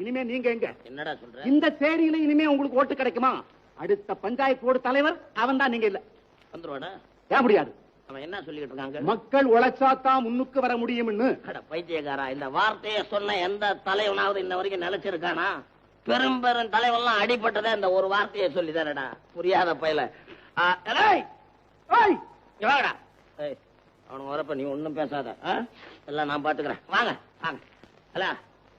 இனிமே நீங்க எங்க? என்னடா சொல்ற? இந்த சேரியில இனிமே உங்களுக்கு ஓட்டு கிடைக்குமா? அடுத்த பஞ்சாயத்து போர்டு தலைவர் அவன் தான், நீங்க இல்ல. வந்துருவாடா? ஏன் முடியாது? அவன் என்ன சொல்லிட்டு இருக்காங்க? மக்கள் உழைச்சாதான் முன்னுக்கு வர முடியும்னு. பைத்தியக்காரா, இந்த வார்த்தையை சொன்ன எந்த தலைவனாவது இந்த வரைக்கும் நிலைச்சிருக்கானா? பெரும் பெரும் தலைவன்லாம் அடிபட்டதே இந்த ஒரு வார்த்தையை சொல்லிதானடா. புரியாத பயல. அவனுக்கு வரப்ப நீ ஒண்ணும் பேசாத. எல்லாம் நான் பாத்துக்கிறேன். வாங்க வாங்க. அல்ல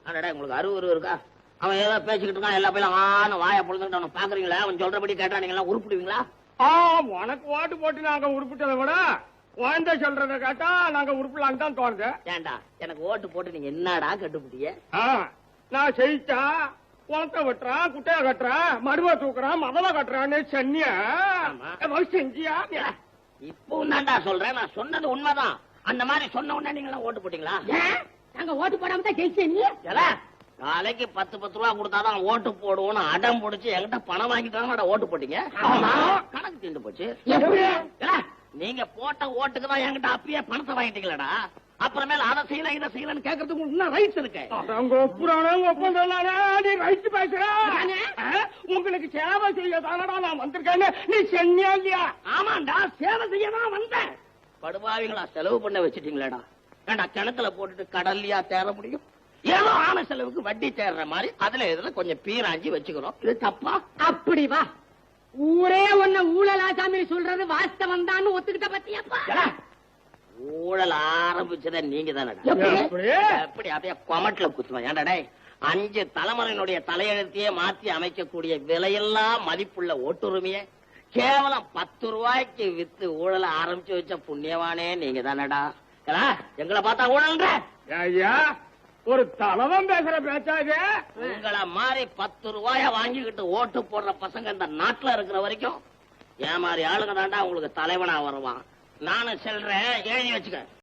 அடடா, உங்களுக்கு அருவரு இருக்கா? அவன் ஏதோ பேசிக்கிட்டு இருக்கான். எல்லா பையிலும் ஆன வாயை பொழுதுட்டு அவனை பாக்குறீங்களா? அவன் சொல்றபடி கேட்டா நீங்க எல்லாம் உருப்பிடுவீங்களா? உனக்கு ஓட்டு போட்டு நாங்க உருப்பிட்டதை விட குழந்தை சொல்றத கேட்டா நாங்க உருப்பலான்னு தான் தோணுது. ஏண்டா, எனக்கு ஓட்டு போட்டு நீங்க என்னடா கட்டுப்பிட்டிய? நான் செய்தா குளத்தை வெட்டுறான், குட்டையை கட்டுறான், மடுவை தூக்குறான், மதலை கட்டுறான்னு சொன்னியா? செஞ்சியா? இப்போ தான்டா சொல்றேன். நான் சொன்னது உண்மைதான். அந்த மாதிரி சொன்ன உடனே நீங்க ஓட்டு போட்டீங்களா? நாங்க ஓட்டு போடாம தான் ஜெயிச்சேன். நாளைக்கு 10 ரூபா கொடுத்தாதான் ஓட்டு போடுவோம்னு அடம் பிடிச்சி என்கிட்ட பணம் வாங்கிட்டாங்க ஓட்டு போட்டீங்க. கணக்கு தீர்ந்து போச்சு. நீங்க போட்ட ஓட்டுக்கு தான் என்கிட்ட அப்பயே பணத்தை வாங்கிட்டீங்களா? அப்புறமேல அதை செய்யல இதை செய்யலன்னு கேட்கறதுக்கு இன்னும் ரைட்ஸ் இருக்கு. உங்களுக்கு சேவை செய்ய தானடா நான் வந்திருக்கேன்னு நீ சொன்னியா இல்லையா? ஆமாண்டா, சேவை செய்ய தான் வந்தேன். படுபாவிங்களா செலவு பண்ண வச்சுட்டீங்களேடா. ஏண்டா, கிணத்துல போட்டுட்டு கடல்லையா தேர முடியும்? ஏதோ ஆன செலவுக்கு வட்டி தேர்ற மாதிரி அதுல எதுல கொஞ்சம் பீராஞ்சி வச்சுக்கிறோம். இது தப்பா? அப்படி வா, ஊரே ஒன்ன ஊழல் ஆசாமி சொல்றது வாஸ்தவம் தான் ஒத்துக்கிட்ட பத்தியப்பா. ஊழல் ஆரம்பிச்சத நீங்க தானே? எப்படி அப்படியே கொமட்ல குத்துவேன். ஏன்டா 5 தலைமுறையினுடைய தலையெழுத்தையே மாற்றி அமைக்கக்கூடிய விலையெல்லாம் மதிப்புள்ள ஓட்டுரிமையை கேவலம் 10 ரூபாய்க்கு வித்து ஊழல ஆரம்பிச்சு வச்ச புண்ணியவானே நீங்க தானடா. எங்களை பார்த்தா ஊழல்ன்ற ஒரு தலைவன் பேசுற பேச்சாது. உங்களை மாதிரி 10 ரூபாய வாங்கிக்கிட்டு ஓட்டு போடுற பசங்க இந்த நாட்டுல இருக்கிற வரைக்கும் ஏன் மாதிரி ஆளுங்க தாண்டா உங்களுக்கு தலைவனா வருவான். நானும் சொல்றேன், எழுதி வச்சுக்க.